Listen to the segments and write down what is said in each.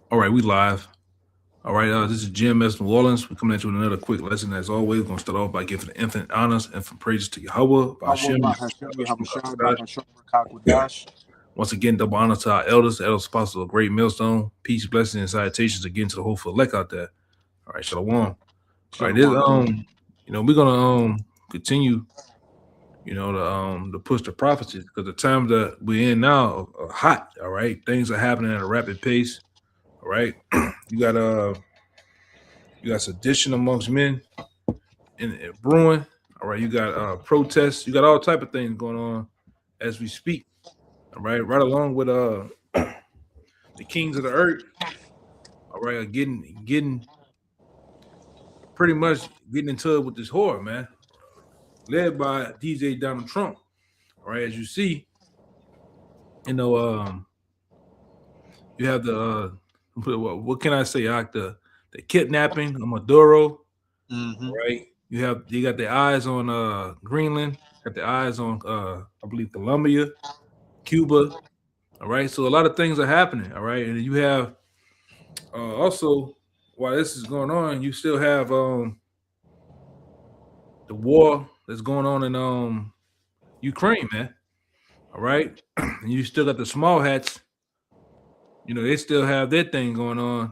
All right, we live. All right, this is GMS New Orleans. We're coming at you with another quick lesson. As always, we're going to start off by giving infinite honors and from praises to Yahweh, Hawwa Ba'ashem, Bahashem Yahushua Bahasham Rakakwadash. once again, double honor to our elders, the elders apostles of Great Millstone. Peace, blessings, and salutations again to the hopeful elect out there. All right, Shalom. All right, this Shalom King. we're gonna continue, to push the prophecies because the times that we're in now are hot. All right, things are happening at a rapid pace. All right, you got you got sedition amongst men in brewing. All right, you got protests. You got all type of things going on as we speak. All right along with the kings of the earth. All right, are getting pretty much getting into it with this whore, man, led by DJ Donald Trump. All right, as you see, you know, you have the what can I say? Like the kidnapping of Maduro. Mm-hmm. Right, you got the eyes on Greenland, got the eyes on I believe Colombia, Cuba. All right, so a lot of things are happening. All right, and you have also while this is going on, you still have the war that's going on in Ukraine, man. All right, and you still got the small hats. You know, they still have their thing going on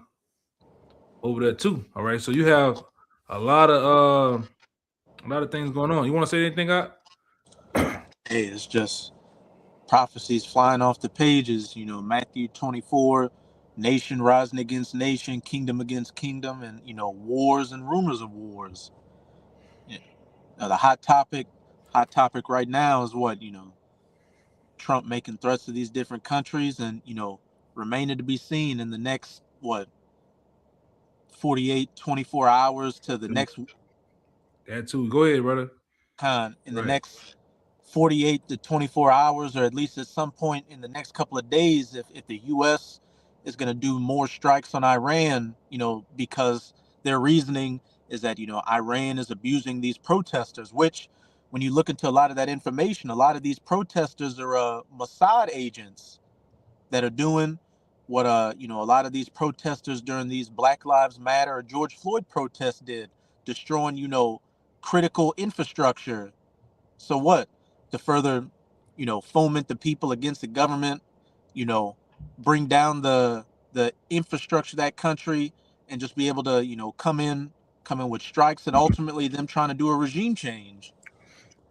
over there too. All right, so you have a lot of things going on. You want to say anything, out? Hey, it's just prophecies flying off the pages. Matthew 24, nation rising against nation, kingdom against kingdom, and wars and rumors of wars. Yeah. Now the hot topic right now is what Trump making threats to these different countries, and remaining to be seen in the next what 48, 24 hours to the next That too. Go ahead, brother. in the Right. next 48 to 24 hours, or at least at some point in the next couple of days, if the U.S. is going to do more strikes on Iran, because their reasoning is that, Iran is abusing these protesters, which when you look into a lot of that information, a lot of these protesters are Mossad agents that are doing what, a lot of these protesters during these Black Lives Matter or George Floyd protests did, destroying, critical infrastructure. So what? To further, foment the people against the government, you know, bring down the infrastructure of that country, and just be able to, come in with strikes, and ultimately them trying to do a regime change.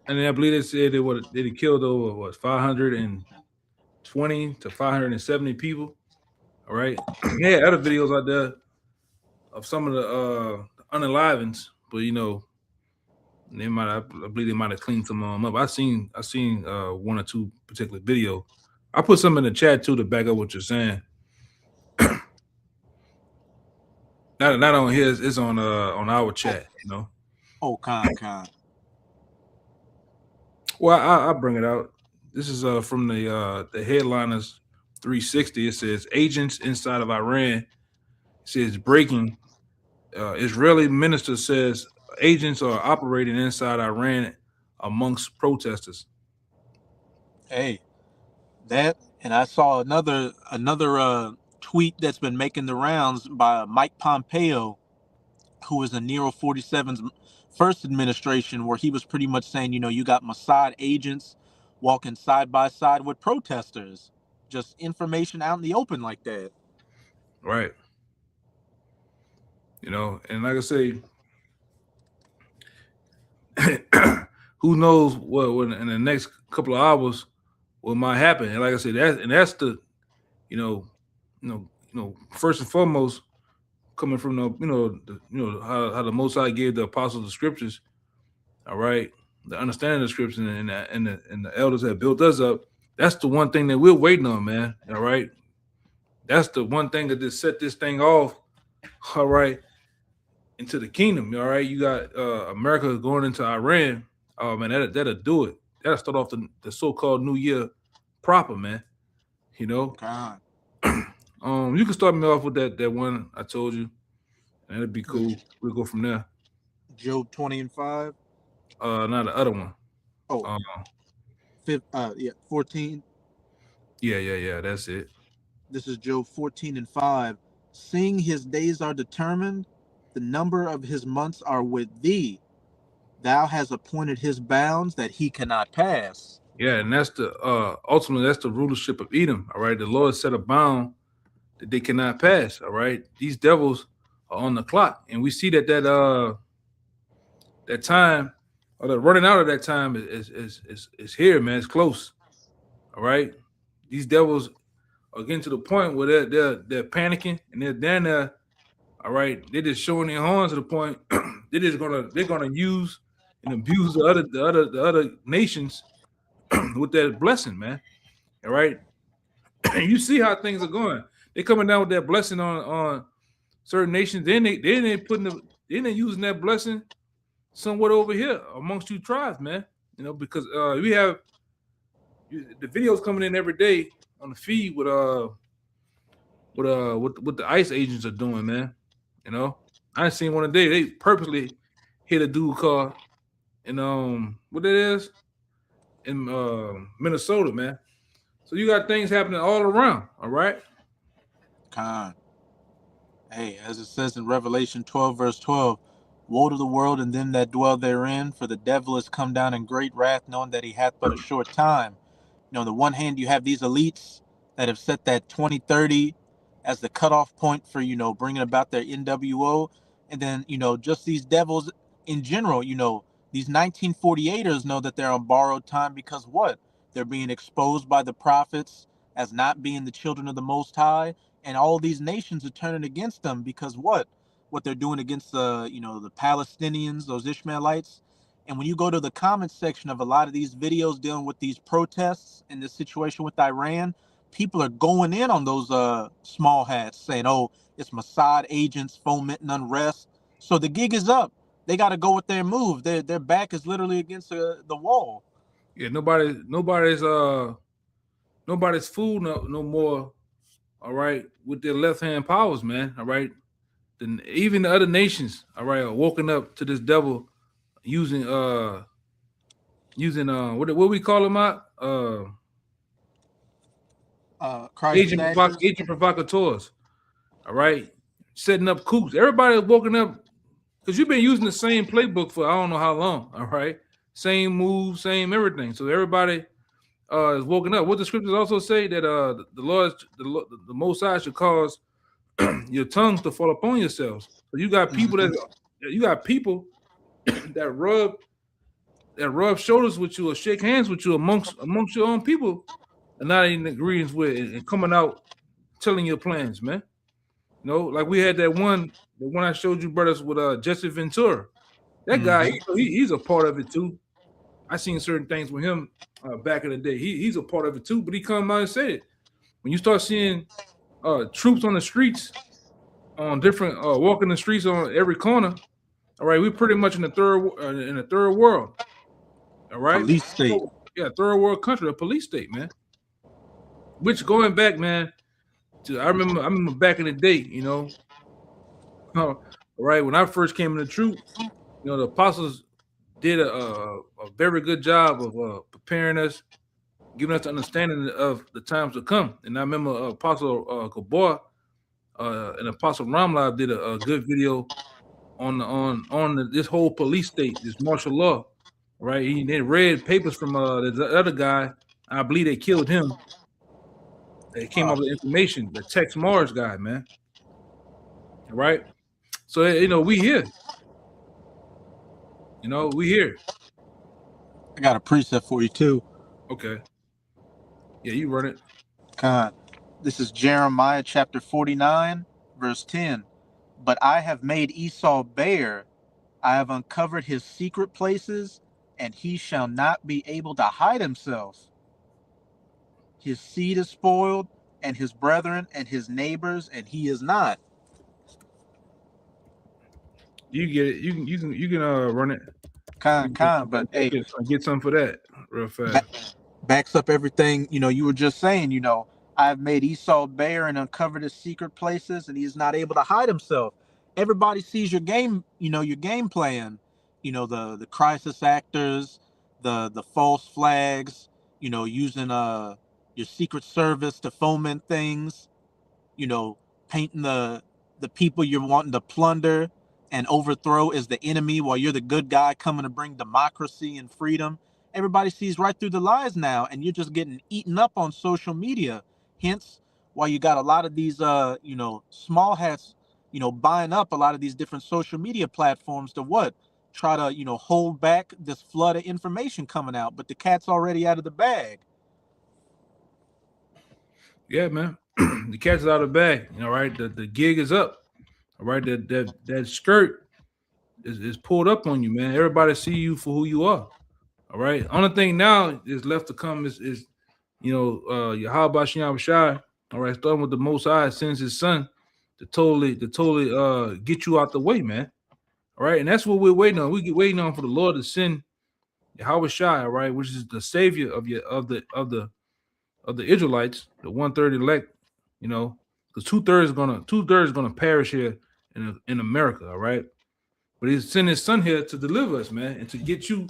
And then I believe they said they killed over 520 to 570 people. All right. Yeah, other videos out there of some of the unalivings, but I believe they might have cleaned some of them up. I seen one or two particular video. I put some in the chat too to back up what you're saying. Not on his, it's on our Oh, chat. oh, Khan. Well, I'll bring it out. This is from the headliners 360. It says agents inside of Iran. It says breaking. Israeli minister says agents are operating inside Iran amongst protesters. Hey, that, and I saw another tweet that's been making the rounds by Mike Pompeo, who was in Nero 47's first administration, where he was pretty much saying, you got Mossad agents walking side by side with protesters, just information out in the open like that. Right. And like I say, who knows what when in the next couple of hours what might happen. And like I said, that's the you know, first and foremost coming from how the Most High gave the apostles the scriptures. All right, the understanding of the scriptures and the elders that built us up. That's the one thing that we're waiting on, man. All right, that's the one thing that just set this thing off. All right, into the kingdom. All right, you got America going into Iran. Oh man, that'll do it. That'll start off the so-called New Year proper, man. You know, God. you can start me off with that one I told you, and it'd be With cool. We'll go from there. Job 20 and 5. Not the other one. Oh, Uh, yeah, 14. yeah. That's it. This is Job 14 and 5. seeing his days are determined, the number of his months are with thee. Thou hast appointed his bounds that he cannot pass. Yeah, and that's the ultimately that's the rulership of Edom. All right, the Lord set a bound that they cannot pass. All right, these devils are on the clock, and we see that time or the running out of that time is here, man. It's close. All right, these devils are getting to the point where they're panicking and they're down there. All right, they're just showing their horns to the point they're gonna use and abuse the other nations with that blessing, man. All right, you see how things are going. They're coming down with that blessing on certain nations. Then they using that blessing somewhat over here amongst you tribes, man. You know, because we have the videos coming in every day on the feed with what the ICE agents are doing, man. You know, I seen one today. They purposely hit a dude car in what it is in Minnesota, man. So you got things happening all around. All right. Khan. Hey, as it says in Revelation 12, verse 12, woe to the world and them that dwell therein, for the devil is come down in great wrath, knowing that he hath but a short time. You know, on the one hand, you have these elites that have set that 2030 as the cutoff point for, you know, bringing about their NWO. And then, you know, just these devils in general, you know, these 1948ers know that they're on borrowed time because what? They're being exposed by the prophets as not being the children of the Most High. And all these nations are turning against them because what they're doing against the, you know, the Palestinians, those Ishmaelites. And when you go to the comments section of a lot of these videos dealing with these protests and this situation with Iran, people are going in on those small hats saying, oh, it's Mossad agents fomenting unrest. So the gig is up. They got to go with their move. Their back is literally against the wall. Yeah, nobody's fool no more. All right, with their left hand powers, man. All right, then even the other nations, all right, are woken up to this devil using what we call them out Christ snatchers. agent provocateurs. All right, setting up coups. Everybody is woken up because you've been using the same playbook for I don't know how long. All right, same moves, same everything. So everybody is woken up. What the scriptures also say that the Most High should cause your tongues to fall upon yourselves. So you got people that rub shoulders with you or shake hands with you amongst your own people and not in agreement with and coming out telling your plans, man. You know, like we had the one I showed you, brothers, with Jesse Ventura. That guy, he's a part of it too. I seen certain things with him back in the day. He's a part of it too, but he come out and said it. When you start seeing troops on the streets, on different walking the streets on every corner, all right, we're pretty much in the third world. All right, Police state. Yeah, third world country, a police state, man. Which going back, man, I remember back in the day, you know, right when I first came in the troop, you know, the apostles did a very good job of preparing us, giving us understanding of the times to come. And I remember Apostle Gabor and Apostle Ramlab did a good video on this whole police state, this martial law, right? They read papers from the other guy. I believe they killed him. They came up with information, the Tex Mars guy, man. Right? So you know, we here. You know, we here. I got a precept for you too. Okay. Yeah, you run it. God. This is Jeremiah chapter 49, verse 10. But I have made Esau bare. I have uncovered his secret places, and he shall not be able to hide himself. His seed is spoiled, and his brethren and his neighbors, and he is not. You get it. You can run it. But hey, get some for that real fast. Backs up everything, you know, you were just saying, you know, I've made Esau bare and uncovered his secret places, and he is not able to hide himself. Everybody sees your game, you know, your game plan, you know, the crisis actors, the false flags, you know, using your secret service to foment things, you know, painting the people you're wanting to plunder and overthrow as the enemy while you're the good guy coming to bring democracy and freedom. Everybody sees right through the lies now, and you're just getting eaten up on social media. Hence why you got a lot of these small hats, buying up a lot of these different social media platforms to what? Try to, hold back this flood of information coming out, but the cat's already out of the bag. Yeah, man. The cat's out of the bag. Right? The gig is up. All right. That skirt is pulled up on you, man. Everybody see you for who you are. All right. Only thing now is left to come is Yahweh Shem Shai. All right, starting with the Most High sends His Son to totally get you out the way, man. All right, and that's what we're waiting on. We get waiting on for the Lord to send Yahweh Shai, all right, which is the Savior of the Israelites, the 1/3 elect. The 2/3 gonna perish here in America, all right. But He's sending His Son here to deliver us, man, and to get you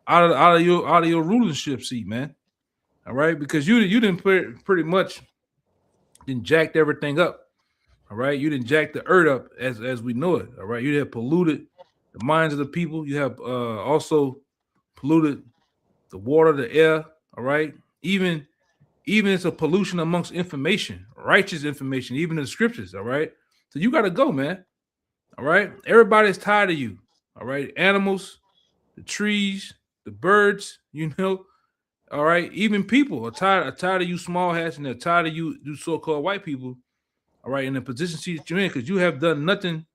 out of your rulership seat, man. All right, because you didn't pretty much didn't jacked everything up. All right, you didn't jack the earth up as we know it. All right, you have polluted the minds of the people. You have also polluted the water, the air. All right, even it's a pollution amongst information, righteous information, even in the scriptures. All right, so you got to go, man. All right, everybody's tired of you. All right, animals, the trees, the birds. All right, even people are tired of you small hats, and they're tired of you so-called white people. All right, in the position that you're in, because you have done nothing.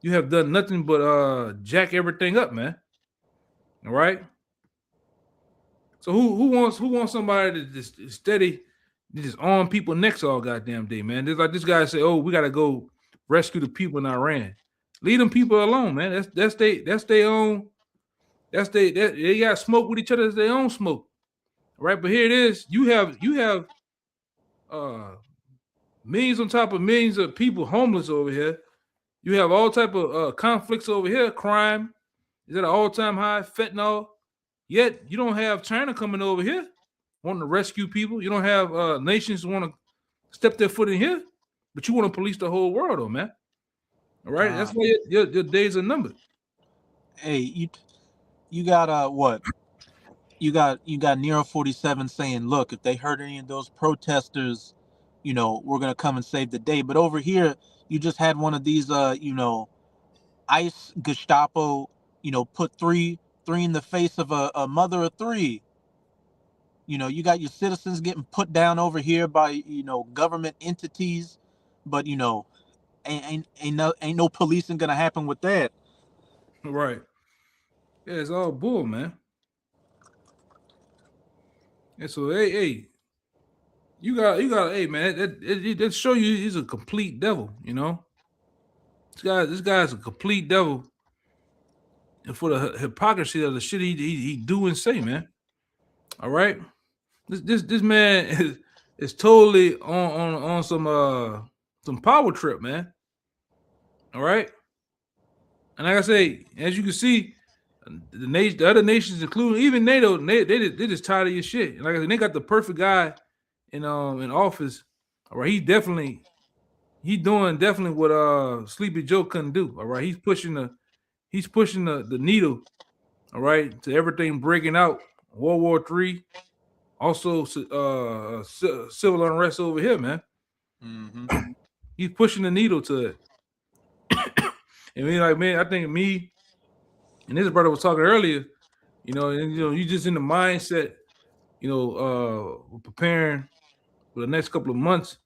You have done nothing but jack everything up, man. All right. So who wants somebody to just steady, just arm people next all goddamn day, man? There's like this guy say, "Oh, we gotta go rescue the people in Iran." Leave them people alone, man. That's their own. They got smoke with each other. It's their own smoke. All right, but here it is. You have millions on top of millions of people homeless over here. You have all type of conflicts over here. Crime is at an all-time high. Fentanyl. Yet you don't have China coming over here wanting to rescue people. You don't have nations want to step their foot in here, but you want to police the whole world, though, man. All right, that's why your days are numbered. Hey, you got what? You got Nero 47 saying, "Look, if they hurt any of those protesters, we're gonna come and save the day." But over here, you just had one of these, ICE Gestapo, put three in the face of a mother of three. You got your citizens getting put down over here by government entities, but ain't no policing gonna happen with that. Right. Yeah, it's all bull, man. And so, hey, you got, hey, man, that show you he's a complete devil. This guy's a complete devil, and for the hypocrisy of the shit he do and say, man. All right, this man is totally on some power trip, man. All right, and like I say, as you can see, the other nations, including even NATO, they just tired of your shit. And like I said, they got the perfect guy in office. All right, he doing definitely what Sleepy Joe couldn't do. All right, he's pushing the needle. All right, to everything breaking out. World War III, also civil unrest over here, man. Mm-hmm. He's pushing the needle to it. And I think me and his brother was talking earlier. You just in the mindset, preparing for the next couple of months.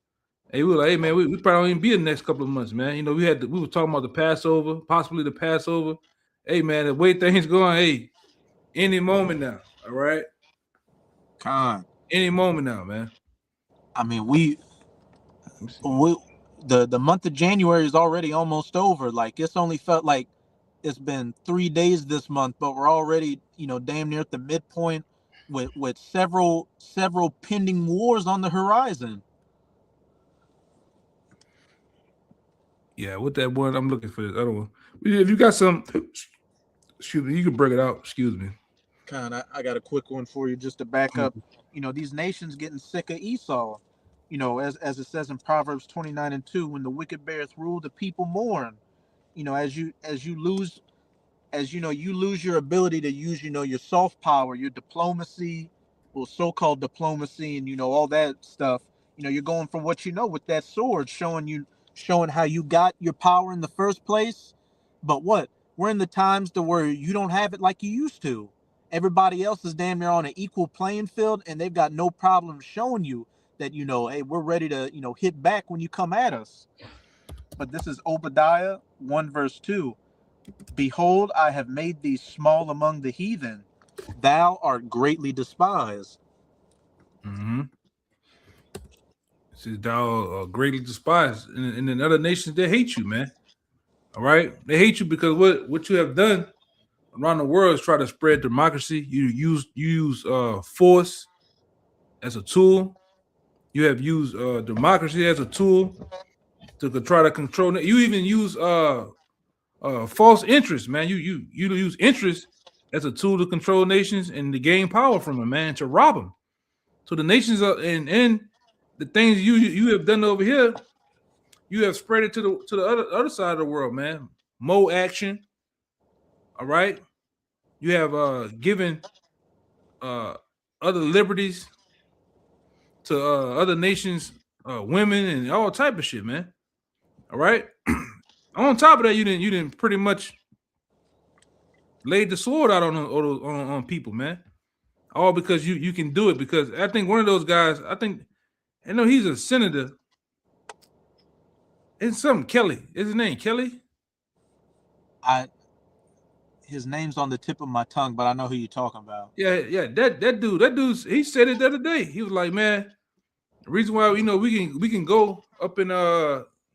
Hey, we were like, hey man, we probably don't even be in the next couple of months, man. We were talking about the Passover, possibly the Passover. Hey man, the way things going, hey, any moment now, all right? Any moment now, man. I mean, the month of January is already almost over. Like, it's only felt like it's been 3 days this month, but we're already, damn near at the midpoint with several pending wars on the horizon. Yeah, with that one, I'm looking for this other one. If you got some, excuse me, you can bring it out. Excuse me. I got a quick one for you just to back up. These nations getting sick of Esau. You know, as it says in Proverbs 29:2, when the wicked beareth rule, the people mourn. You know, as you lose your ability to use, your soft power, your diplomacy, or so-called diplomacy, and all that stuff. You're going for what with that sword, showing how you got your power in the first place. But what, we're in the times to where you don't have it like you used to. Everybody else is damn near on an equal playing field, and they've got no problem showing you that, hey, we're ready to hit back when you come at us. But this is Obadiah 1 verse 2. Behold, I have made thee small among the heathen. Thou art greatly despised. Mm-hmm. It says thou are greatly despised. And in other nations, they hate you, man. All right? They hate you because what you have done around the world is try to spread democracy. You use force as a tool. You have used democracy as a tool to try to control it. You even use false interest, man. You use interest as a tool to control nations and to gain power from them, man, to rob them. So the nations are and the things you have done over here, you have spread it to the other side of the world, man. More action. All right. You have given other liberties to other nations, women, and all type of shit, man. All right. On top of that, you didn't pretty much laid the sword out on people, man. All because you can do it. Because I think one of those guys, I know he's a senator. It's something Kelly. Is his name Kelly? His name's on the tip of my tongue, but I know who you're talking about. Yeah. That dude, he said it the other day. He was like, man, the reason why we can go up in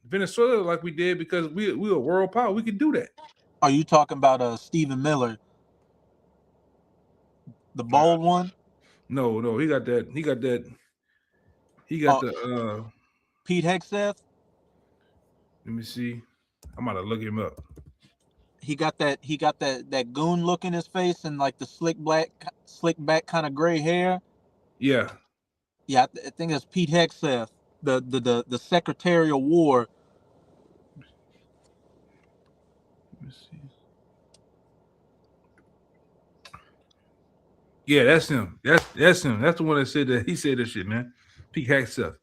Venezuela like we did because we a world power. We can do that. Are you talking about Stephen Miller, the bold one? No, he got that. He got the Pete Hegseth. Let me see. I'm about to look him up. He got that goon look in his face and like the slick back kind of gray hair. Yeah. Yeah, I think it's Pete Hegseth, the Secretary of War. Let me see. Yeah, that's him. That's him. That's the one that said that. He said this shit, man. Pete Hegseth.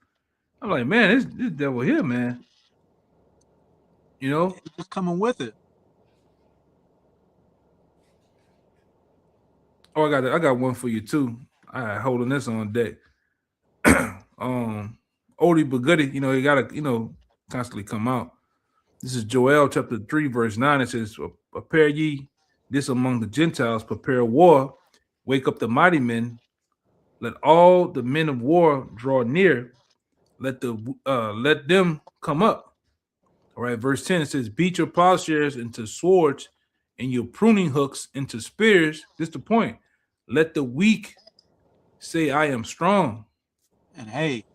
I'm like, man, this devil here, man. You know, He's just coming with it. Oh, I got one for you too. I holding this on deck. Odie Baguddy, he gotta, constantly come out. This is Joel chapter 3, verse 9. It says, prepare ye this among the Gentiles, prepare war, wake up the mighty men, let all the men of war draw near, let them come up. All right, verse 10 it says, beat your plowshares into swords and your pruning hooks into spears. This is the point. Let the weak say, I am strong. And hey,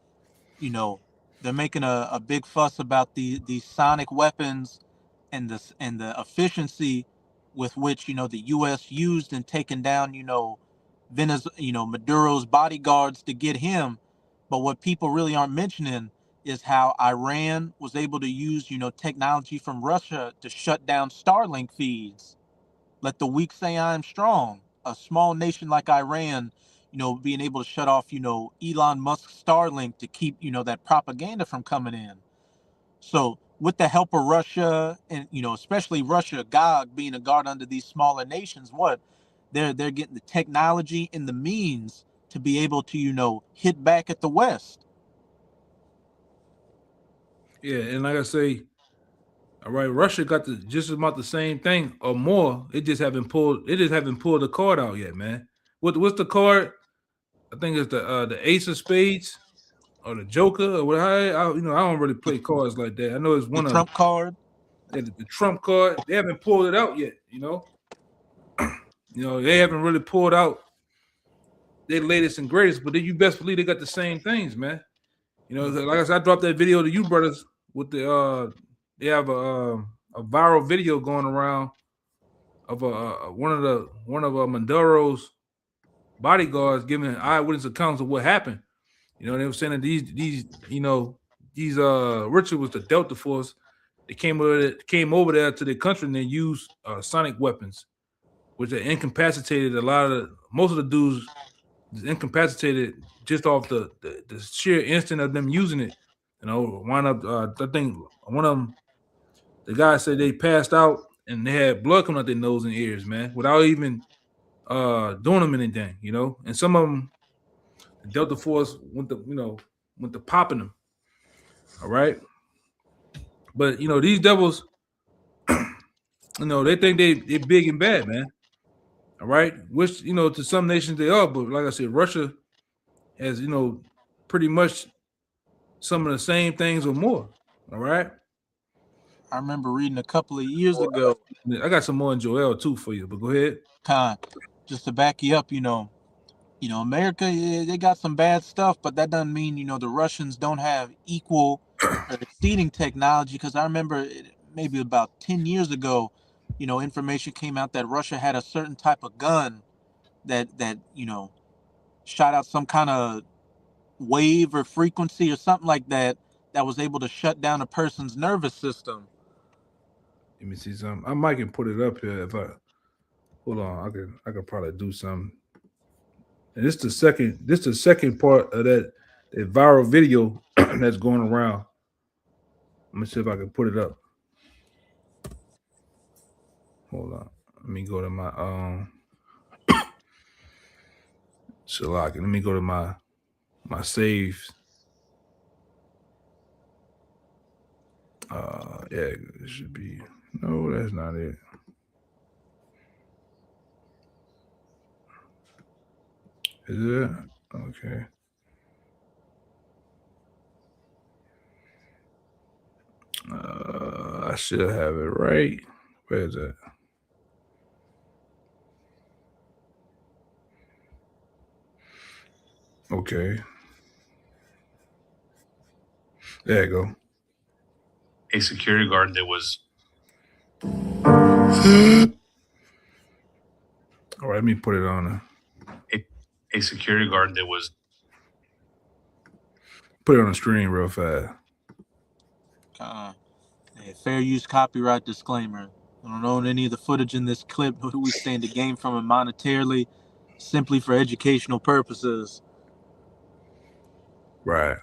they're making a big fuss about these sonic weapons and the efficiency with which the U.S. used in taking down Maduro's bodyguards to get him. But what people really aren't mentioning is how Iran was able to use technology from Russia to shut down Starlink feeds. Let the weak say I am strong. A small nation like Iran, being able to shut off, Elon Musk's Starlink to keep, that propaganda from coming in. So with the help of Russia and, especially Russia, God being a guard under these smaller nations, they're getting the technology and the means to be able to, hit back at the West. Yeah, and like I say, all right, Russia got just about the same thing or more. It just haven't pulled the card out yet, man. What's the card? I think it's the Ace of Spades or the Joker or what. I don't really play cards like that. I know it's one the of Trump card. The Trump card. They haven't pulled it out yet. They haven't really pulled out their latest and greatest. But then you best believe they got the same things, man. Like I said, I dropped that video to you brothers with the they have a viral video going around of one of Maduro's bodyguards giving eyewitness accounts of what happened You know, they were saying that these Richard was the Delta Force. They came over there to the country and they used sonic weapons, which they incapacitated most of the dudes. Incapacitated just off the sheer instinct of them using it. You know, wind up. I think one of them, the guy said they passed out and they had blood coming out their nose and ears, man, without even doing them anything. You know, and some of them, the Delta Force went to popping them. All right, but you know these devils, you know, they think they big and bad, man. All right, which you know to some nations they are, but like I said, Russia has pretty much some of the same things or more. All right. I remember reading a couple of years ago. I got some more in Joel too for you, but go ahead. Just to back you up, America, they got some bad stuff, but that doesn't mean, the Russians don't have equal or exceeding technology. Because I remember maybe about 10 years ago, information came out that Russia had a certain type of gun that shot out some kind of wave or frequency or something like that was able to shut down a person's nervous system. Let me see something. I might can put it up here if I hold on. I could probably do something. And this the second part of that viral video that's going around. Let me see if I can put it up. Hold on. Let me go to my Shalak. Let me go to my saves. Yeah, it should be. No, that's not it. Is it? Okay. I should have it right. Where is it? Okay. There you go. A security guard that was. All right, let me put it on. A security guard that was. Put it on the screen real fast. Fair use copyright disclaimer. I don't own any of the footage in this clip, but we stand to gain from it monetarily, simply for educational purposes. Right.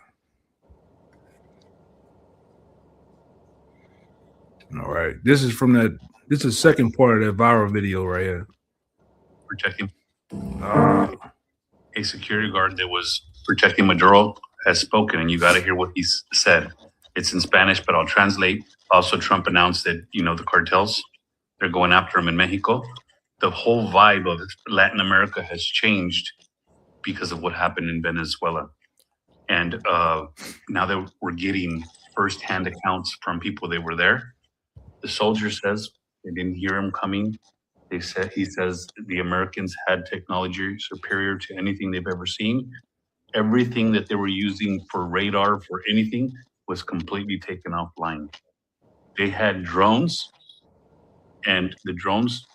All right. This is the second part of that viral video right here. Protecting. A security guard that was protecting Maduro has spoken, and you got to hear what he said. It's in Spanish, but I'll translate. Also, Trump announced that, the cartels, they're going after him in Mexico. The whole vibe of Latin America has changed because of what happened in Venezuela. And now that we're getting firsthand accounts from people that were there, the soldier says they didn't hear him coming. He says the Americans had technology superior to anything they've ever seen. Everything that they were using for radar, for anything, was completely taken offline. They had drones, and the drones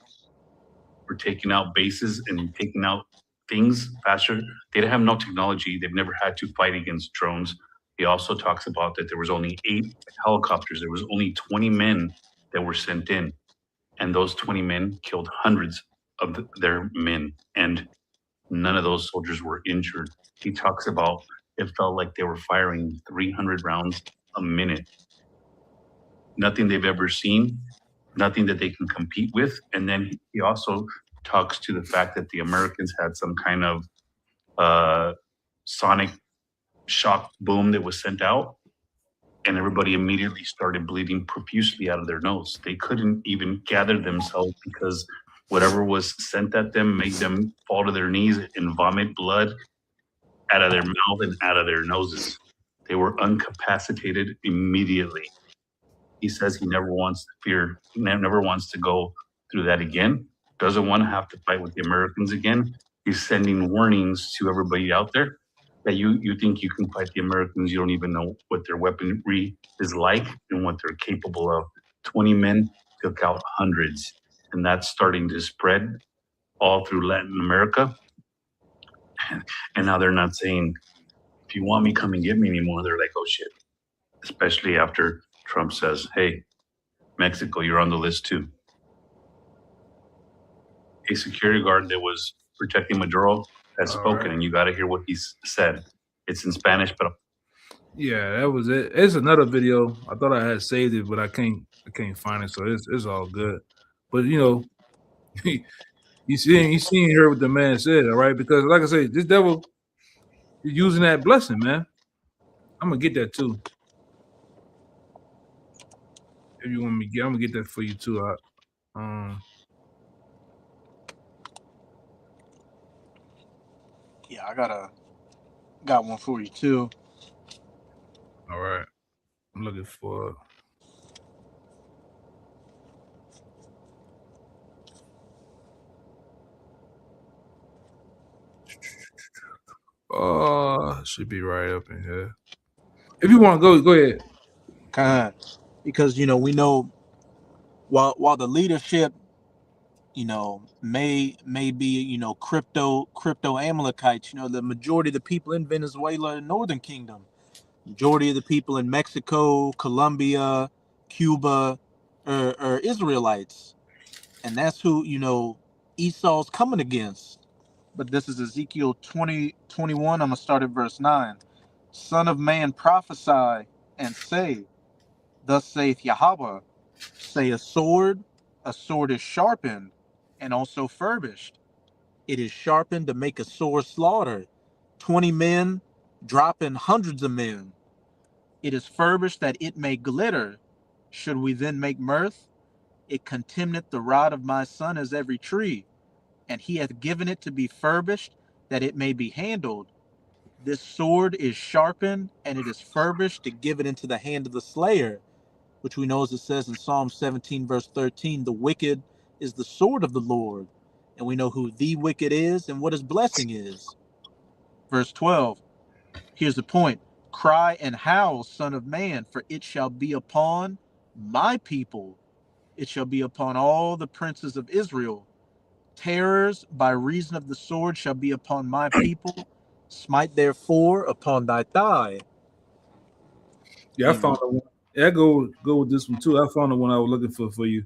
were taking out bases and taking out things faster. They didn't have no technology. They've never had to fight against drones. He also talks about that there was only 8 helicopters. There was only 20 men that were sent in. And those 20 men killed hundreds of their men. And none of those soldiers were injured. He talks about it felt like they were firing 300 rounds a minute. Nothing they've ever seen, nothing that they can compete with. And then he also talks to the fact that the Americans had some kind of sonic shock boom that was sent out, and everybody immediately started bleeding profusely out of their nose. They couldn't even gather themselves because whatever was sent at them made them fall to their knees and vomit blood out of their mouth and out of their noses. They were incapacitated immediately. He says he never wants to go through that again. Doesn't want to have to fight with the Americans again. He's sending warnings to everybody out there that you think you can fight the Americans. You don't even know what their weaponry is like and what they're capable of. 20 men took out hundreds, and that's starting to spread all through Latin America. And now they're not saying if you want me, come and get me anymore. They're like, oh shit. Especially after Trump says, hey, Mexico, you're on the list too. A security guard that was protecting Maduro has spoken, and you got to hear what he said. It's in Spanish, but Yeah, that was it. It's another video. I thought I had saved it, but I can't find it, so it's all good. But you know, you seen here what the man said, all right? Because like I say, this devil is using that blessing, man. I'm gonna get that too. If you want me to get, I'm gonna get that for you too. Yeah, I got one for you too. All right. I'm looking for. Should be right up in here. If you want to go ahead. Because we know while the leadership may be crypto Amalekites, the majority of the people in Venezuela and Northern Kingdom, majority of the people in Mexico, Colombia, Cuba are Israelites, and that's who Esau's coming against. But this is Ezekiel 20:21. I'm gonna start at verse 9. Son of man, prophesy and say, thus saith Yahweh, say a sword is sharpened and also furbished. It is sharpened to make a sore slaughter, 20 men dropping hundreds of men. It is furbished that it may glitter. Should we then make mirth? It contemneth the rod of my son as every tree, and he hath given it to be furbished that it may be handled. This sword is sharpened, and it is furbished to give it into the hand of the slayer, which we know, as it says in Psalm 17, verse 13, the wicked is the sword of the Lord. And we know who the wicked is and what his blessing is. Verse 12, here's the point. Cry and howl, son of man, for it shall be upon my people. It shall be upon all the princes of Israel. Terrors by reason of the sword shall be upon my people. Smite therefore upon thy thigh. Yeah, I found the one. Yeah, I go with this one too. I found the one I was looking for you.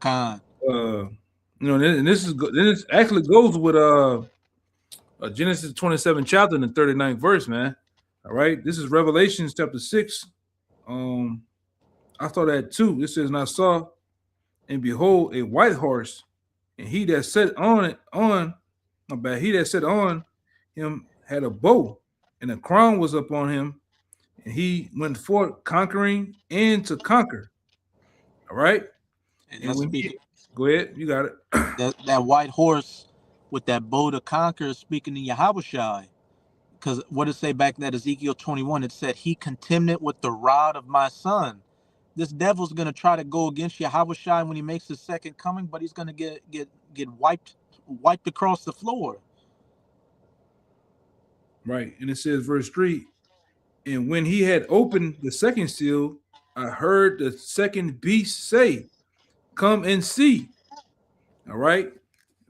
And this actually goes with Genesis 27 chapter and the 39th verse, man. All right, this is Revelations chapter 6. I thought that too. It says, and I saw, and behold, a white horse, and he that sat on him had a bow, and a crown was upon him, and he went forth conquering and to conquer. All right. Go ahead, you got it. that white horse with that bow to conquer is speaking to Yahushua. Because what did it say back in that Ezekiel 21? It said, he contemned with the rod of my son. This devil's going to try to go against Yahushua when he makes his second coming, but he's going to get wiped across the floor. Right. And it says, verse 3, and when he had opened the second seal, I heard the second beast say, come and see. All right.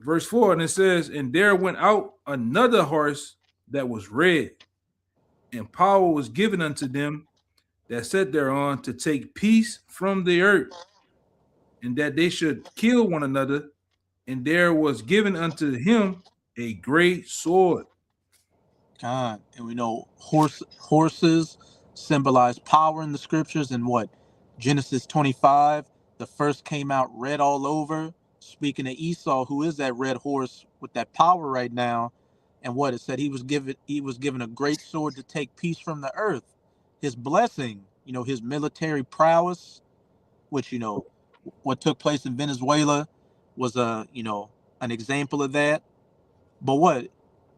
Verse 4, and it says, and there went out another horse that was red, and power was given unto them that sat thereon to take peace from the earth, and that they should kill one another. And there was given unto him a great sword. God, and we know horses symbolize power in the scriptures. And what? Genesis 25, the first came out red all over, speaking of Esau, who is that red horse with that power right now. And what it said, he was given a great sword to take peace from the earth. His blessing, his military prowess, which what took place in Venezuela was an example of that. But what?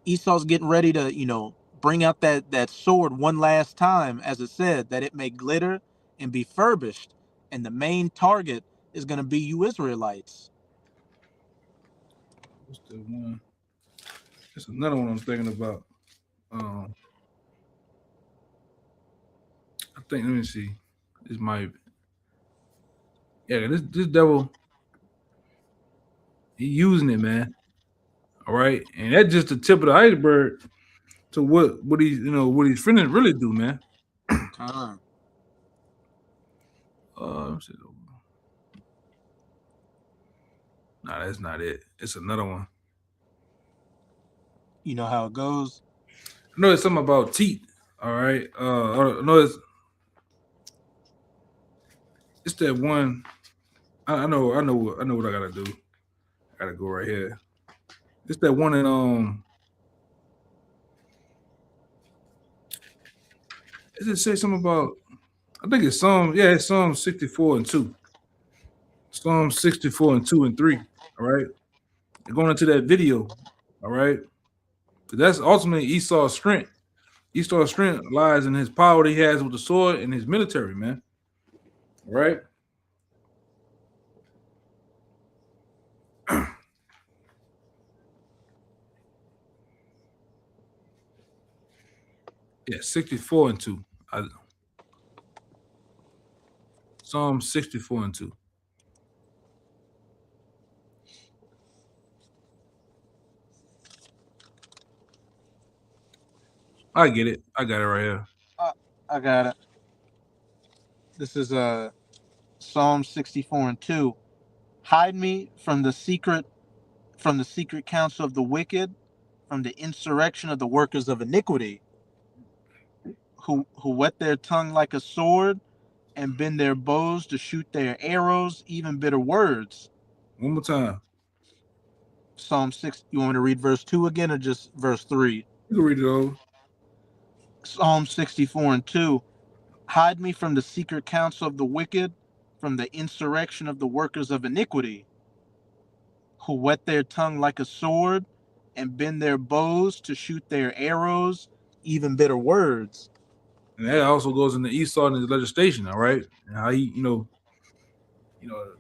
Esau's getting ready to, bring out that sword one last time, as it said, that it may glitter and be furbished. And the main target is going to be you Israelites. What's the one? That's another one I'm thinking about. I think, let me see. This might. Yeah, this devil, he using it, man. All right. And that's just the tip of the iceberg to what what he's finna really do, man. Con. Let's see. Nah, that's not it. It's another one. You know how it goes. I know it's something about teeth. All right. I know it's that one. I know what I gotta do. I gotta go right here. It's that one in Does it say something about? I think it's it's Psalm 64 and 2. Psalm 64 and 2 and 3. All right. They're going into that video. All right. That's ultimately Esau's strength. Esau's strength lies in his power that he has with the sword and his military, man. All right. Yeah, 64 and 2. Psalm 64 and 2. I get it. I got it right here. I got it. This is Psalm 64 and 2. Hide me from the secret counsel of the wicked, from the insurrection of the workers of iniquity, who whet their tongue like a sword and bend their bows to shoot their arrows, even bitter words. One more time. Psalm 6. You want me to read verse 2 again or just verse 3? You can read it over. Psalm 64 and 2. Hide me from the secret counsel of the wicked, from the insurrection of the workers of iniquity, who whet their tongue like a sword and bend their bows to shoot their arrows, even bitter words. And that also goes into Esau and his legislation, all right? And how he,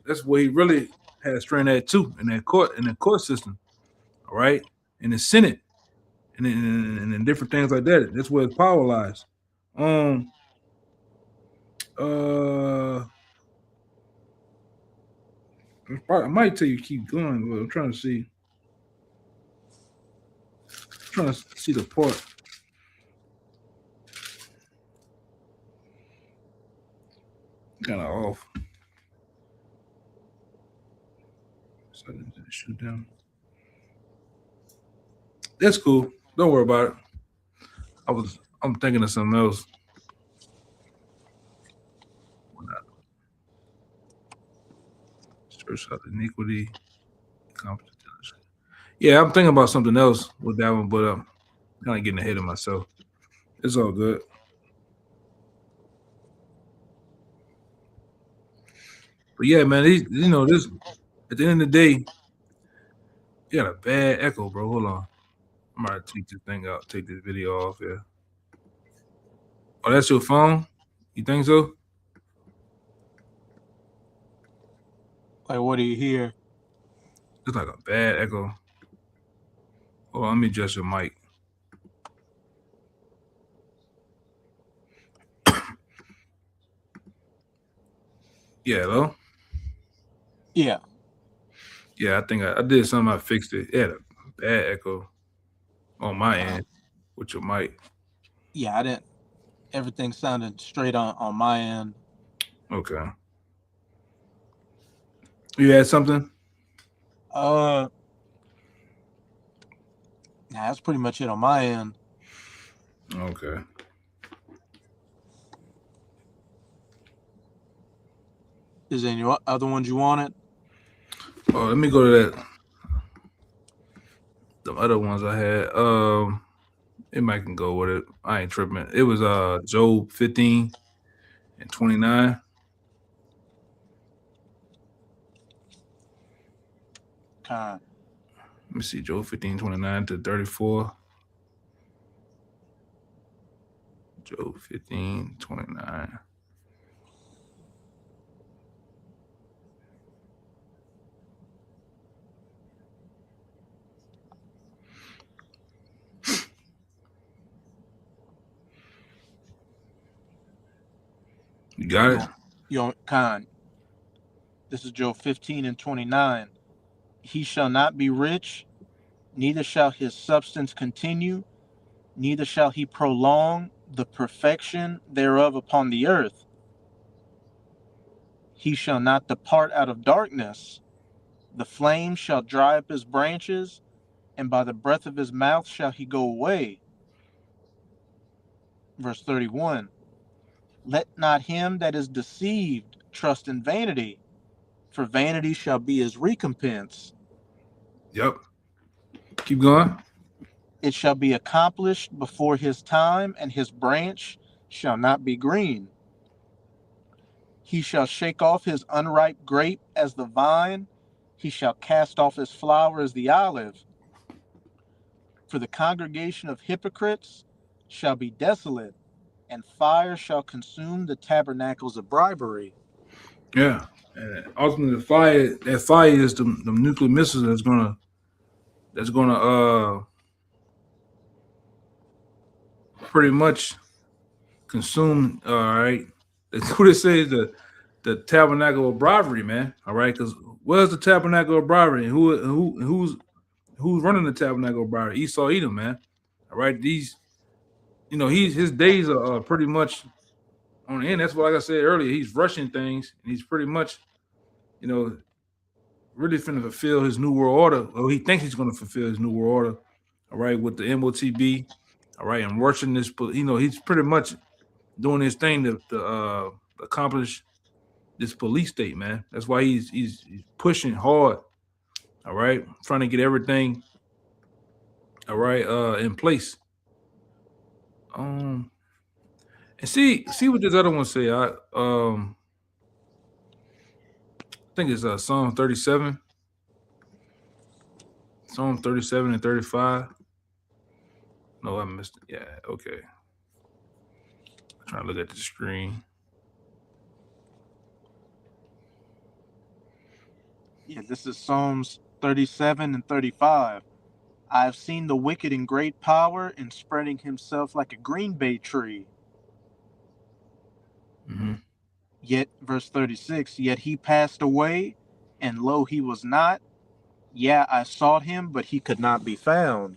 that's where he really had strength at too, in the court system, all right? In the Senate and in different things like that. That's where his power lies. I might tell you keep going, but I'm trying to see. I'm trying to see the part. Kind of off. So I didn't shoot down. That's cool. Don't worry about it. I'm thinking of something else. Search out iniquity. Yeah, I'm thinking about something else with that one, but I'm kind of getting ahead of myself. It's all good. But yeah, man, this at the end of the day, you got a bad echo, bro. Hold on. I'm gonna tweak this thing out, take this video off here. Oh, that's your phone? You think so? Like, what do you hear? It's like a bad echo. Hold on, let me adjust your mic. Yeah, hello? Yeah. Yeah, I think I did something. I fixed it. It had a bad echo on my end with your mic. Yeah, I didn't. Everything sounded straight on my end. Okay. You had something? Nah, that's pretty much it on my end. Okay. Is there any other ones you wanted? Oh, let me go to that. The other ones I had. It might can go with it. I ain't tripping. It was Job 15 and 29. Con. Let me see, Job 15, 29 to 34. Job 15, 29. You got it? Con. This is Job 15 and 29. He shall not be rich, neither shall his substance continue, neither shall he prolong the perfection thereof upon the earth. He shall not depart out of darkness. The flame shall dry up his branches, and by the breath of his mouth shall he go away. Verse 31. Let not him that is deceived trust in vanity, for vanity shall be his recompense. Yep. Keep going. It shall be accomplished before his time, and his branch shall not be green. He shall shake off his unripe grape as the vine, he shall cast off his flower as the olive. For the congregation of hypocrites shall be desolate, and fire shall consume the tabernacles of bribery. Yeah. And ultimately, that fire is the nuclear missiles that's gonna pretty much consume. All right. What it says the tabernacle of bribery, man. All right, because where's the tabernacle of bribery? Who's running the tabernacle of bribery? Esau Edom, man. All right, these, his days are pretty much on the end. That's what, like I said earlier, he's rushing things, and he's pretty much, really finna fulfill his new world order. Or he thinks he's going to fulfill his new world order. All right, with the MOTB. All right, and rushing this. He's pretty much doing his thing to accomplish this police state, man. That's why he's pushing hard. All right, trying to get everything. All right, in place. And see what this other one say. I think it's Psalm 37. Psalm 37 and 35. No, I missed it. Yeah, okay. I'm trying to look at the screen. Yeah, this is Psalms 37 and 35. I have seen the wicked in great power and spreading himself like a green bay tree. Mm-hmm. Yet, verse 36, yet he passed away, and lo, he was not. Yeah, I sought him, but he could not be found.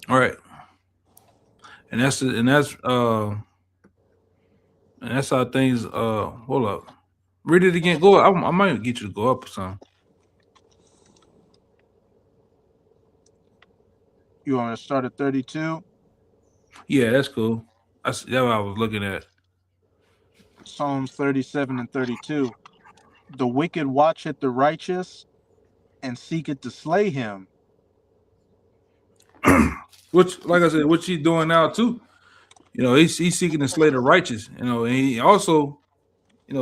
All right. And that's how things hold up. Read it again. Go up. I might get you to go up or something. You want to start at 32? Yeah, that's cool. That's what I was looking at. Psalms 37 and 32. The wicked watcheth the righteous and seeketh to slay him. Which, like I said, what he's doing now too. He's seeking to slay the righteous. And he also, he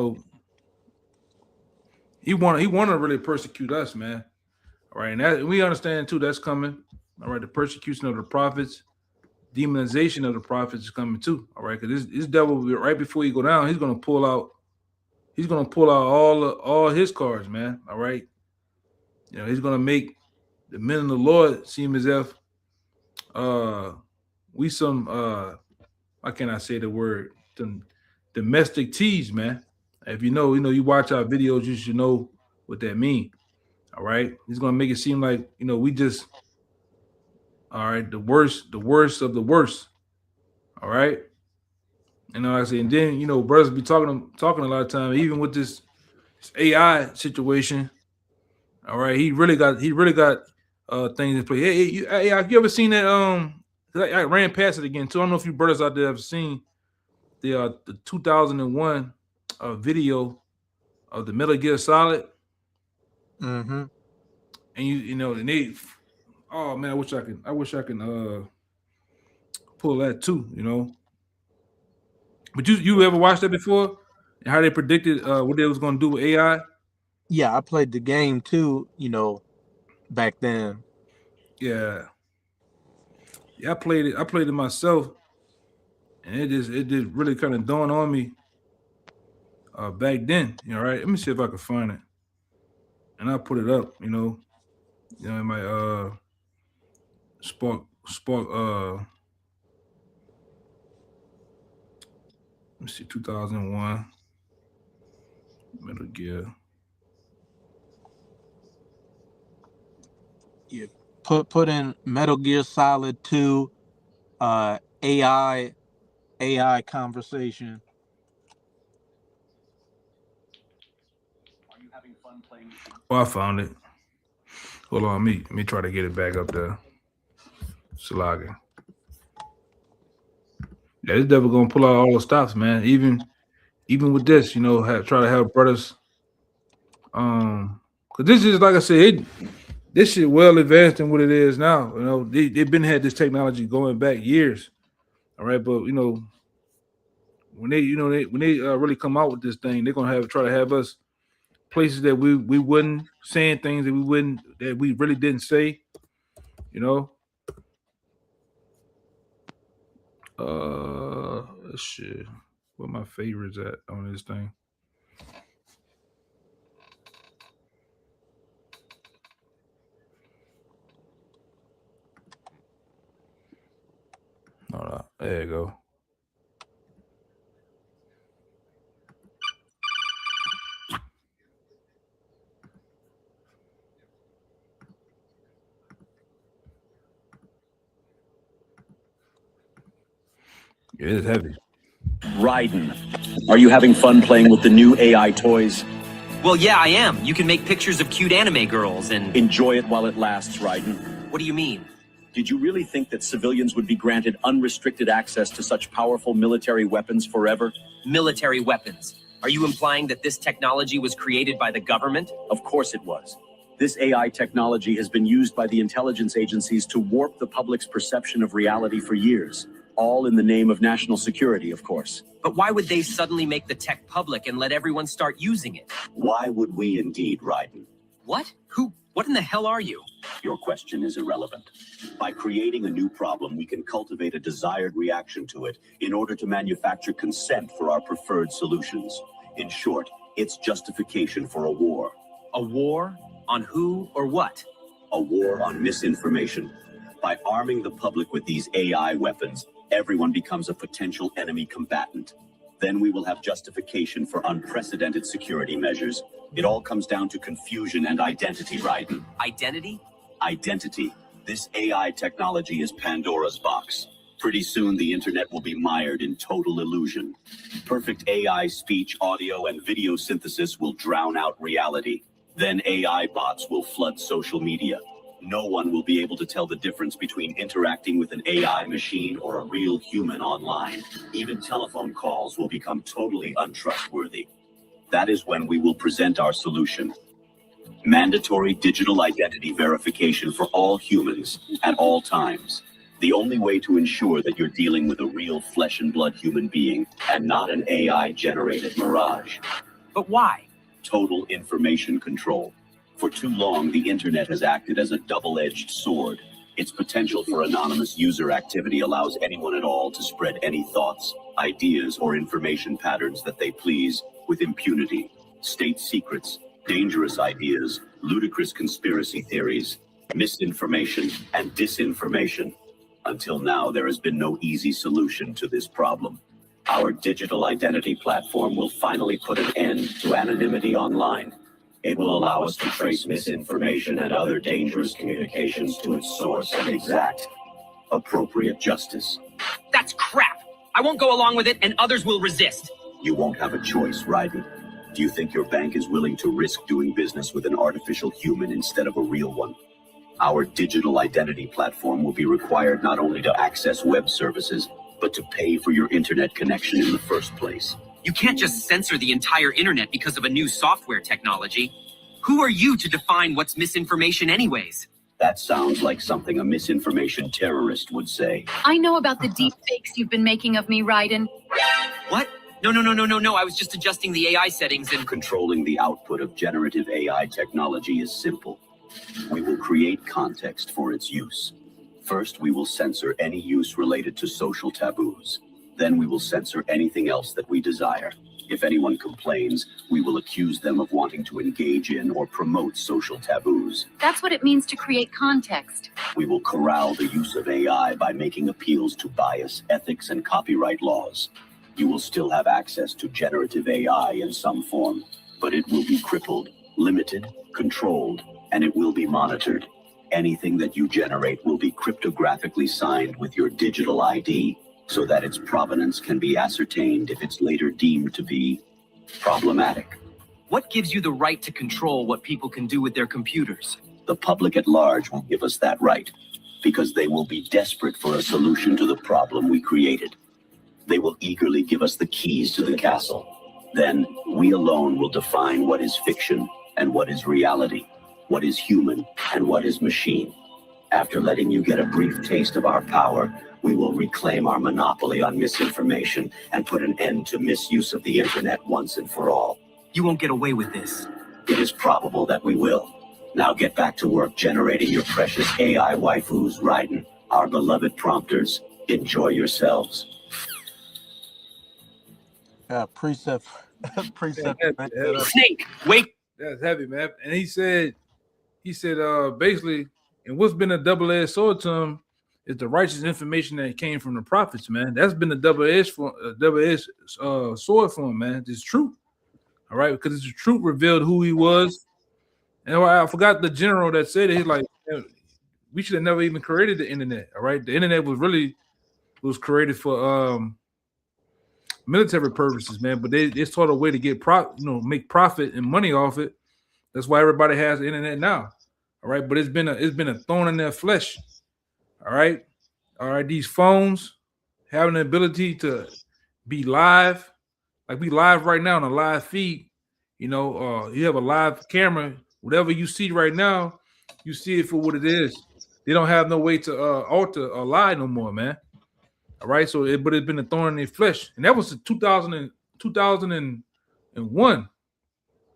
want to really persecute us, man. All right, and that we understand too. That's coming. All right, the persecution of the prophets, demonization of the prophets is coming too. All right, because this devil, right before he go down, he's gonna pull out all his cards, man. All right, he's gonna make the men of the Lord seem as if we some how can I say the word, domestic tease, man. If you watch our videos, you should know what that means. All right, he's gonna make it seem like we just, all right, the worst of the worst. All right, like I say, and then brothers be talking a lot of time, even with this AI situation. All right, he really got things in play. Hey, have you ever seen that? I ran past it again too. I don't know if you brothers out there have seen the 2001 video of the Metal Gear Solid. Mm-hmm. And and they, oh man, I wish I can pull that too. But you ever watched that before? And how they predicted what they was gonna do with AI? Yeah, I played the game too, back then. Yeah, I played it myself, and it just really kind of dawned on me back then. Right? Let me see if I can find it, and I'll put it up. In my spark. Let me see, 2001 Metal Gear. Yeah, put in Metal Gear Solid 2 AI conversation. Are you having fun playing? Oh, I found it. Hold on, let me try to get it back up there. Salaga. Yeah, this devil gonna pull out all the stops, man. Even with this, you know, try to help brothers. Cause this is like I said, this shit well advanced in what it is now. You know, they've been had this technology going back years. All right, but you know, when they really come out with this thing, they're gonna try to have us places that we wouldn't, saying things that we really didn't say. You know. Shit. Where my favorites at on this thing? Hold on. There you go. Yeah, it's heavy. Raiden, are you having fun playing with the new AI toys? Well, yeah, I am. You can make pictures of cute anime girls and... Enjoy it while it lasts, Raiden. What do you mean? Did you really think that civilians would be granted unrestricted access to such powerful military weapons forever? Military weapons. Are you implying that this technology was created by the government? Of course it was. This AI technology has been used by the intelligence agencies to warp the public's perception of reality for years. All in the name of national security, of course. But why would they suddenly make the tech public and let everyone start using it? Why would we indeed, Raiden? What? What in the hell are you? Your question is irrelevant. By creating a new problem, we can cultivate a desired reaction to it in order to manufacture consent for our preferred solutions. In short, it's justification for a war. A war? On who or what? A war on misinformation. By arming the public with these AI weapons, everyone becomes a potential enemy combatant. Then we will have justification for unprecedented security measures. It all comes down to confusion and identity, Raiden. Identity? Identity. This AI technology is Pandora's box. Pretty soon the internet will be mired in total illusion. Perfect AI speech, audio, and video synthesis will drown out reality. Then AI bots will flood social media. No one will be able to tell the difference between interacting with an AI machine or a real human online. Even telephone calls will become totally untrustworthy. That is when we will present our solution. Mandatory digital identity verification for all humans at all times. The only way to ensure that you're dealing with a real flesh and blood human being and not an AI-generated mirage. But why? Total information control. For too long, the internet has acted as a double-edged sword. Its potential for anonymous user activity allows anyone at all to spread any thoughts, ideas, or information patterns that they please with impunity. State secrets, dangerous ideas, ludicrous conspiracy theories, misinformation, and disinformation. Until now, there has been no easy solution to this problem. Our digital identity platform will finally put an end to anonymity online. It will allow us to trace misinformation and other dangerous communications to its source and exact appropriate justice. That's crap! I won't go along with it, and others will resist. You won't have a choice, Raiden. Do you think your bank is willing to risk doing business with an artificial human instead of a real one? Our digital identity platform will be required not only to access web services, but to pay for your internet connection in the first place. You can't just censor the entire internet because of a new software technology. Who are you to define what's misinformation anyways? That sounds like something a misinformation terrorist would say. I know about the deep fakes you've been making of me, Raiden. What? No. I was just adjusting the AI settings and... Controlling the output of generative AI technology is simple. We will create context for its use. First, we will censor any use related to social taboos. Then we will censor anything else that we desire. If anyone complains, we will accuse them of wanting to engage in or promote social taboos. That's what it means to create context. We will corral the use of AI by making appeals to bias, ethics, and copyright laws. You will still have access to generative AI in some form, but it will be crippled, limited, controlled, and it will be monitored. Anything that you generate will be cryptographically signed with your digital ID so that its provenance can be ascertained if it's later deemed to be problematic. What gives you the right to control what people can do with their computers? The public at large will give us that right because they will be desperate for a solution to the problem we created. They will eagerly give us the keys to the castle. Then we alone will define what is fiction and what is reality, what is human and what is machine. After letting you get a brief taste of our power, we will reclaim our monopoly on misinformation and put an end to misuse of the internet once and for all. You won't get away with this. It is probable that we will. Now get back to work generating your precious AI waifus, Raiden, our beloved prompters. Enjoy yourselves. Precept. Precept. Snake, wake. That's heavy, man. And he said, basically, and what's been a double-edged sword to him is the righteous information that came from the prophets, man. That's been a double-edged sword for him, man. It's truth, all right, because it's the truth revealed who he was. And I forgot the general that said it. He's like, we should have never even created the internet, all right? The internet was created for military purposes, man. But they taught a way to get make profit and money off it. That's why everybody has the internet now, all right. But it's been a thorn in their flesh, all right. These phones having the ability to be live, like we live right now on a live feed. You have a live camera. Whatever you see right now, you see it for what it is. They don't have no way to alter or lie no more, man. All right, but it's been a thorn in their flesh, and that was in 2001.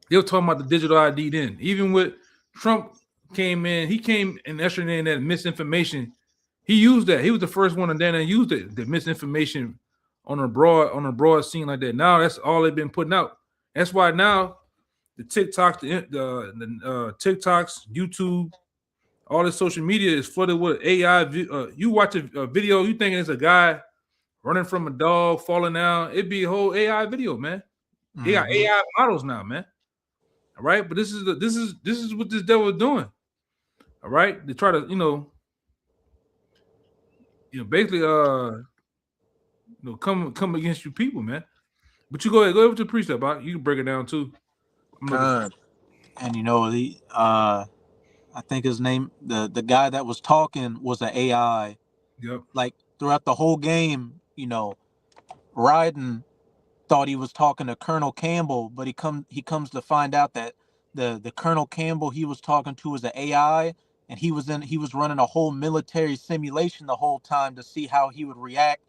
They were talking about the digital ID then. Even with Trump came in, he came and ushered in that misinformation. He used that. He was the first one, and then used it, the misinformation on a broad scene like that. Now that's all they've been putting out. That's why now the TikToks, the TikToks, YouTube, all this social media is flooded with AI. You watch a video, you thinking it's a guy running from a dog, falling down. It'd be a whole AI video, man. Mm-hmm. They got AI models now, man. All right, but this is what this devil is doing. All right, they try to basically come against you people, man. But you go over to the precept, you can break it down too. And I think his name, the guy that was talking was an AI. Yep. Like throughout the whole game, Raiden thought he was talking to Colonel Campbell, but he comes to find out that the Colonel Campbell he was talking to was an AI, and he was running a whole military simulation the whole time to see how he would react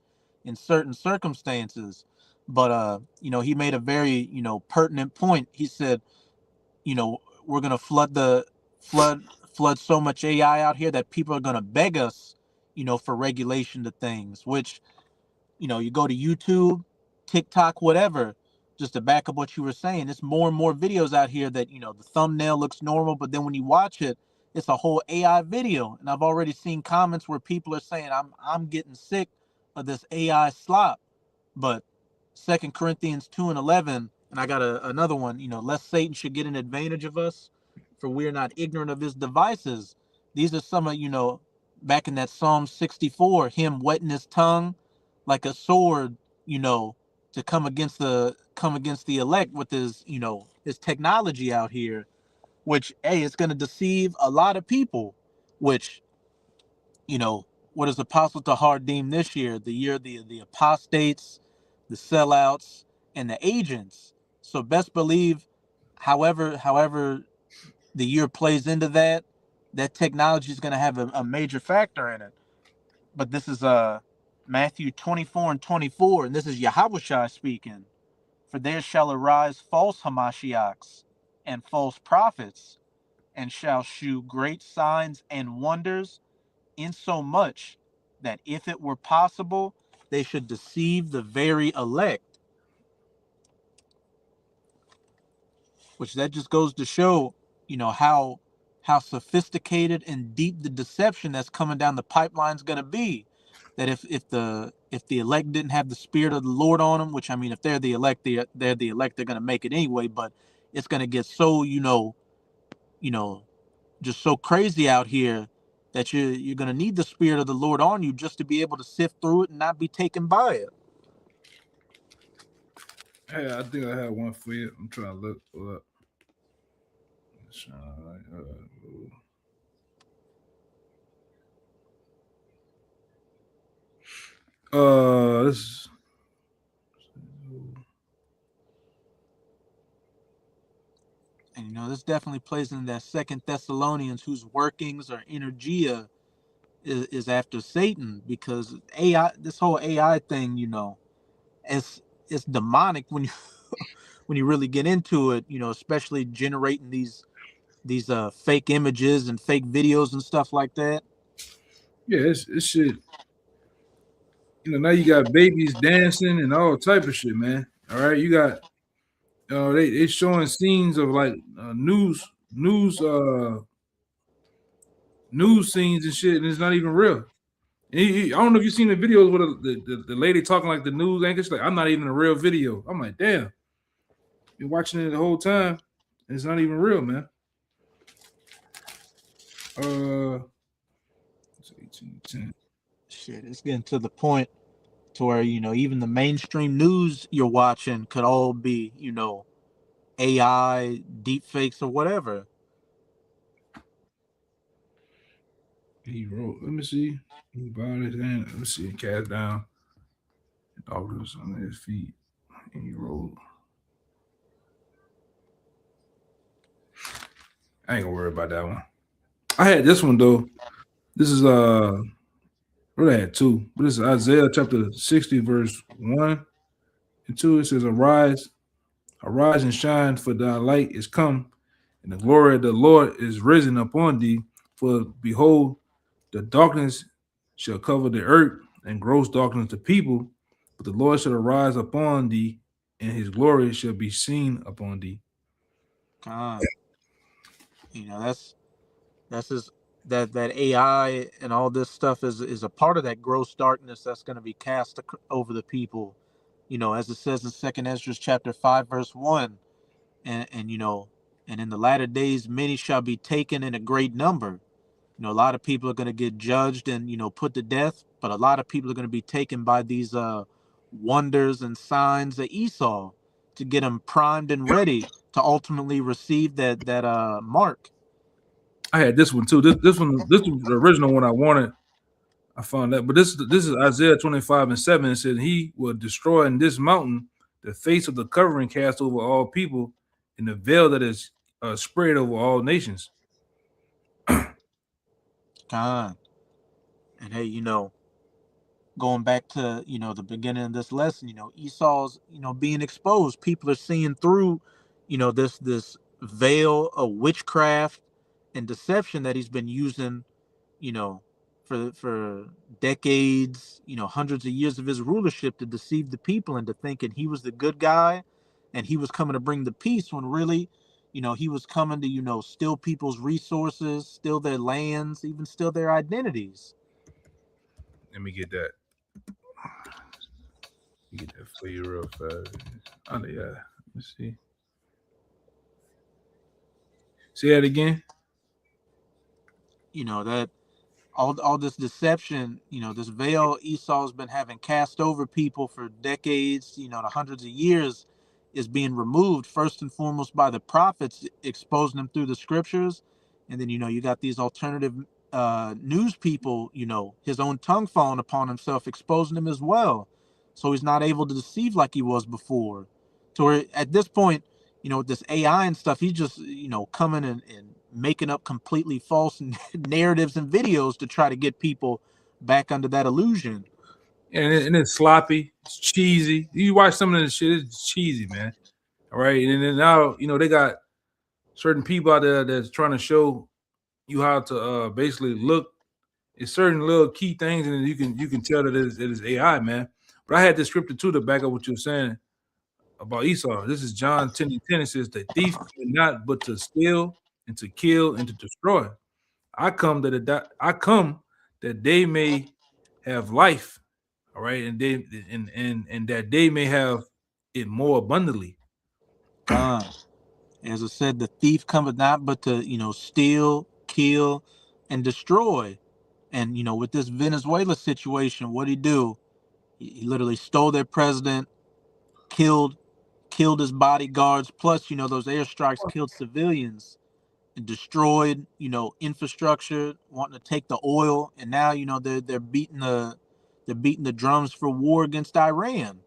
in certain circumstances. But he made a very pertinent point. He said, we're gonna flood so much AI out here that people are gonna beg us, for regulation to things. Which, you go to YouTube, TikTok, whatever, just to back up what you were saying. There's more and more videos out here that the thumbnail looks normal, but then when you watch it, it's a whole AI video. And I've already seen comments where people are saying, I'm getting sick of this AI slop. But 2 Corinthians 2:11, and I got another one, lest Satan should get an advantage of us, for we are not ignorant of his devices. These are some of, back in that Psalm 64, him wetting his tongue like a sword, to come against the elect with his, his technology out here, which, it's going to deceive a lot of people, which, what is Apostle Tahar deemed this year? The year of the apostates, the sellouts, and the agents. So best believe, however the year plays into that technology is going to have a major factor in it. But this is Matthew 24:24, and this is Yahushua speaking. For there shall arise false Hamashiachs and false prophets, and shall shew great signs and wonders, insomuch that if it were possible, they should deceive the very elect. Which that just goes to show, how sophisticated and deep the deception that's coming down the pipeline is going to be. That if the elect didn't have the Spirit of the Lord on them, which, I mean, if they're the elect, they're going to make it anyway. But it's going to get so, just so crazy out here that you're going to need the Spirit of the Lord on you just to be able to sift through it and not be taken by it. Hey, I think I have one for you. I'm trying to look up. This. And you know, this definitely plays into that Second Thessalonians, whose workings or energia is after Satan, because AI, this whole AI thing, you know, it's demonic when you when you really get into it, you know, especially generating these fake images and fake videos and stuff like that. Yeah, it's shit. You know, now you got babies dancing and all type of shit, man. All right, you got they showing scenes of like news scenes and shit, and it's not even real. And I don't know if you've seen the videos with the lady talking like the news anchor. She's like, I'm not even a real video. I'm like, damn, you're watching it the whole time, and it's not even real, man. It's 18:10. Shit, it's getting to the point to where, you know, even the mainstream news you're watching could all be, you know, AI, deep fakes, or whatever. He wrote, let me see. He bowed his hand. Let me see. Cast down. Dogs on his feet. And he rolled. I ain't gonna worry about that one. I had this one though. This is really I had two, but this is Isaiah chapter 60, verse 1 and 2. It says, Arise and shine, for thy light is come, and the glory of the Lord is risen upon thee. For behold, the darkness shall cover the earth, and gross darkness the people, but the Lord shall arise upon thee, and his glory shall be seen upon thee. God, you know, that's just that AI and all this stuff is a part of that gross darkness that's going to be cast over the people, you know, as it says in Second Ezra chapter 5 verse 1. And you know, and in the latter days many shall be taken in a great number. You know, a lot of people are going to get judged and, you know, put to death, but a lot of people are going to be taken by these wonders and signs of Esau to get them primed and ready to ultimately receive that mark. I had this one too. This was the original one I wanted. I found that, but this is Isaiah 25:7. It said, He will destroy in this mountain the face of the covering cast over all people, and the veil that is spread over all nations. God. And hey, you know, going back to, you know, the beginning of this lesson, you know, Esau's, you know, being exposed. People are seeing through, you know, this veil of witchcraft and deception that he's been using, you know, for decades, you know, hundreds of years of his rulership, to deceive the people into thinking he was the good guy and he was coming to bring the peace, when really, you know, he was coming to, you know, steal people's resources, steal their lands, even steal their identities. Let me get that. Get that for you real fast. Oh yeah. Let me see. Say that again. You know, that all this deception, you know, this veil Esau's been having cast over people for decades, you know, the hundreds of years, is being removed first and foremost by the prophets, exposing them through the scriptures. And then, you know, you got these alternative news people, you know, his own tongue falling upon himself, exposing him as well. So he's not able to deceive like he was before. So where at this point, you know, with this AI and stuff, he's just, you know, coming and making up completely false narratives and videos to try to get people back under that illusion. And it's sloppy, it's cheesy. You watch some of this shit, it's cheesy, man. All right. And then now, you know, they got certain people out there that's trying to show you how to basically look at certain little key things, and you can tell that it is AI, man. But I had this scripture too to back up what you're saying about Esau. This is John 10:10. It says, the thief came not but to steal and to kill and to destroy. I come that they may have life, all right, and they and that they may have it more abundantly. As I said, the thief cometh not but to, you know, steal, kill, and destroy. And with this Venezuela situation, what'd he do? He literally stole their president, killed his bodyguards. Plus, those airstrikes killed civilians and destroyed, infrastructure, wanting to take the oil. And now, they're beating the drums for war against Iran.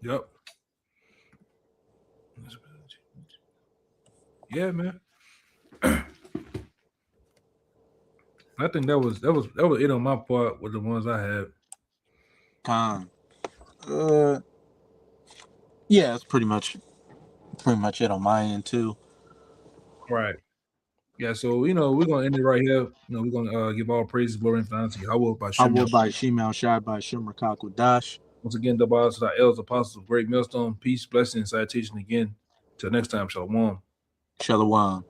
Yep. Yeah, man. I think that was it on my part with the ones I had. Yeah, it's pretty much it on my end too. Right. Yeah, so we're gonna end it right here. We're gonna give all praises, glory, and honor to Yahweh by I will Shem. by Shemal Shai by Shimmer Dash. Once again, the boss of our elders, apostles of great millstone, peace, blessing, and citation again. Till next time, shalom. Shalom.